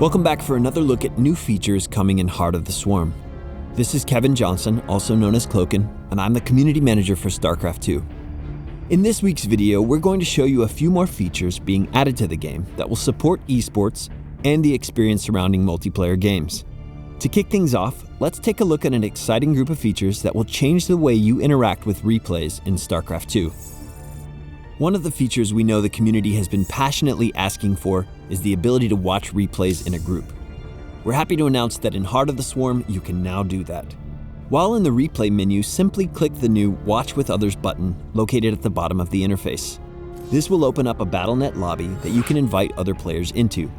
Welcome back for another look at new features coming in Heart of the Swarm. This is Kevin Johnson, also known as Cloakin, and I'm the Community Manager for StarCraft 2. In this week's video, we're going to show you a few more features being added to the game that will support eSports and the experience surrounding multiplayer games. To kick things off, let's take a look at an exciting group of features that will change the way you interact with replays in StarCraft 2. One of the features we know the community has been passionately asking for is the ability to watch replays in a group. We're happy to announce that in Heart of the Swarm, you can now do that. While in the replay menu, simply click the new Watch with Others button located at the bottom of the interface. This will open up a Battle.net lobby that you can invite other players into.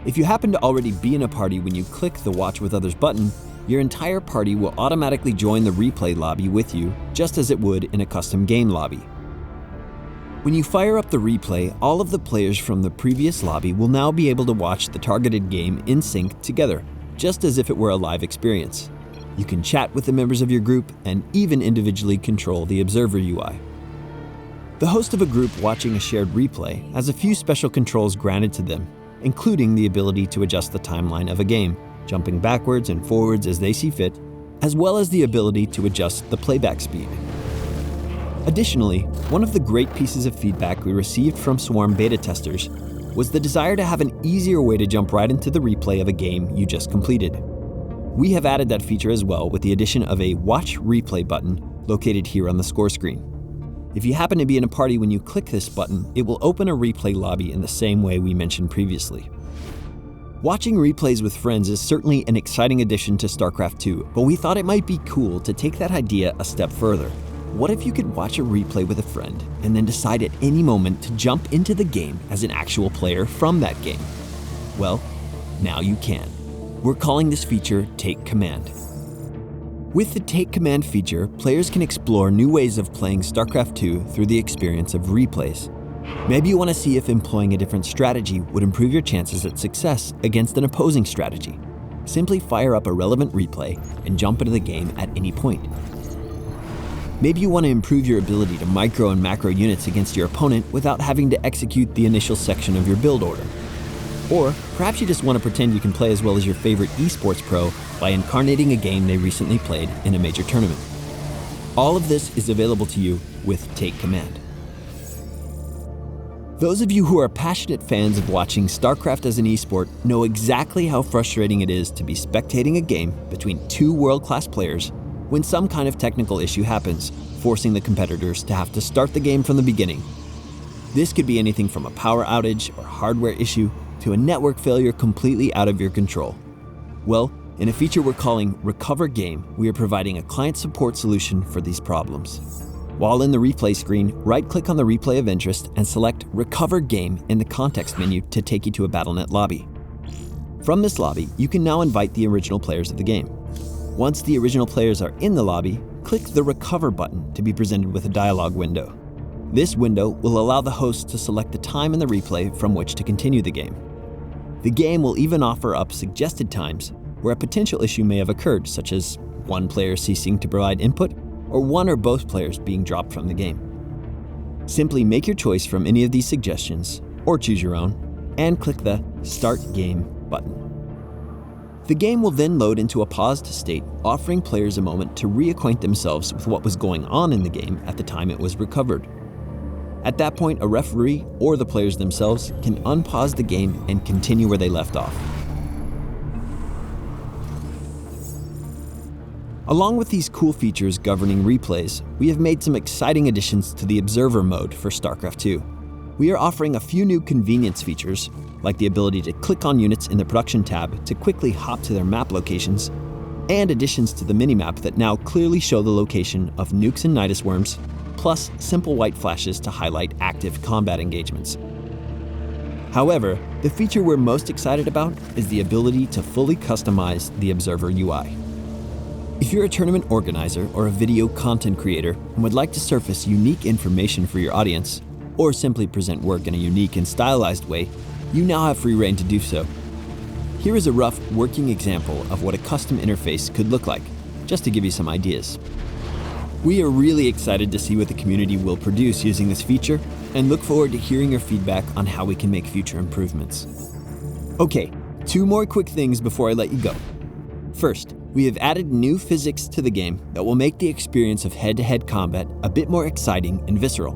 If you happen to already be in a party when you click the Watch with Others button, your entire party will automatically join the replay lobby with you, just as it would in a custom game lobby. When you fire up the replay, all of the players from the previous lobby will now be able to watch the targeted game in sync together, just as if it were a live experience. You can chat with the members of your group and even individually control the observer UI. The host of a group watching a shared replay has a few special controls granted to them, including the ability to adjust the timeline of a game, jumping backwards and forwards as they see fit, as well as the ability to adjust the playback speed. Additionally, one of the great pieces of feedback we received from Swarm beta testers was the desire to have an easier way to jump right into the replay of a game you just completed. We have added that feature as well with the addition of a Watch Replay button located here on the score screen. If you happen to be in a party when you click this button, it will open a replay lobby in the same way we mentioned previously. Watching replays with friends is certainly an exciting addition to StarCraft 2, but we thought it might be cool to take that idea a step further. What if you could watch a replay with a friend and then decide at any moment to jump into the game as an actual player from that game? Well, now you can. We're calling this feature Take Command. With the Take Command feature, players can explore new ways of playing StarCraft 2 through the experience of replays. Maybe you want to see if employing a different strategy would improve your chances at success against an opposing strategy. Simply fire up a relevant replay and jump into the game at any point. Maybe you want to improve your ability to micro and macro units against your opponent without having to execute the initial section of your build order. Or perhaps you just want to pretend you can play as well as your favorite eSports pro by incarnating a game they recently played in a major tournament. All of this is available to you with Take Command. Those of you who are passionate fans of watching StarCraft as an esport know exactly how frustrating it is to be spectating a game between two world-class players when some kind of technical issue happens, forcing the competitors to have to start the game from the beginning. This could be anything from a power outage or hardware issue to a network failure completely out of your control. Well, in a feature we're calling Recover Game, we are providing a client support solution for these problems. While in the replay screen, right-click on the replay of interest and select Recover Game in the context menu to take you to a Battle.net lobby. From this lobby, you can now invite the original players of the game. Once the original players are in the lobby, click the Recover button to be presented with a dialog window. This window will allow the host to select the time in the replay from which to continue the game. The game will even offer up suggested times where a potential issue may have occurred, such as one player ceasing to provide input or one or both players being dropped from the game. Simply make your choice from any of these suggestions, or choose your own, and click the Start Game button. The game will then load into a paused state, offering players a moment to reacquaint themselves with what was going on in the game at the time it was recovered. At that point, a referee or the players themselves can unpause the game and continue where they left off. Along with these cool features governing replays, we have made some exciting additions to the Observer mode for StarCraft 2. We are offering a few new convenience features, like the ability to click on units in the Production tab to quickly hop to their map locations, and additions to the minimap that now clearly show the location of nukes and Nidus worms, plus simple white flashes to highlight active combat engagements. However, the feature we're most excited about is the ability to fully customize the Observer UI. If you're a tournament organizer or a video content creator and would like to surface unique information for your audience, or simply present work in a unique and stylized way, you now have free reign to do so. Here is a rough working example of what a custom interface could look like, just to give you some ideas. We are really excited to see what the community will produce using this feature and look forward to hearing your feedback on how we can make future improvements. Okay, Two more quick things before I let you go. First, we have added new physics to the game that will make the experience of head-to-head combat a bit more exciting and visceral.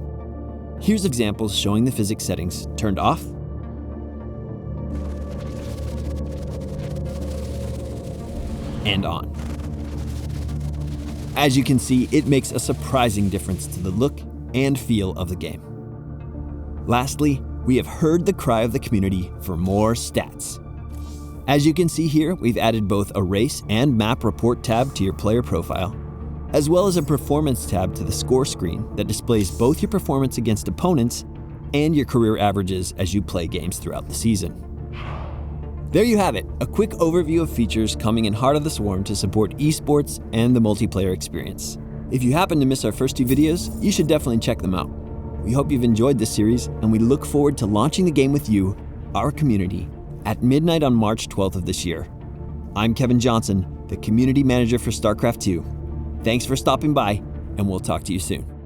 Here's examples showing the physics settings turned off and on. As you can see, it makes a surprising difference to the look and feel of the game. Lastly, we have heard the cry of the community for more stats. As you can see here, we've added both a race and map report tab to your player profile, as well as a performance tab to the score screen that displays both your performance against opponents and your career averages as you play games throughout the season. There you have it, a quick overview of features coming in Heart of the Swarm to support eSports and the multiplayer experience. If you happen to miss our first two videos, you should definitely check them out. We hope you've enjoyed this series, and we look forward to launching the game with you, our community, at midnight on March 12th of this year. I'm Kevin Johnson, the Community Manager for StarCraft 2. Thanks for stopping by, and we'll talk to you soon.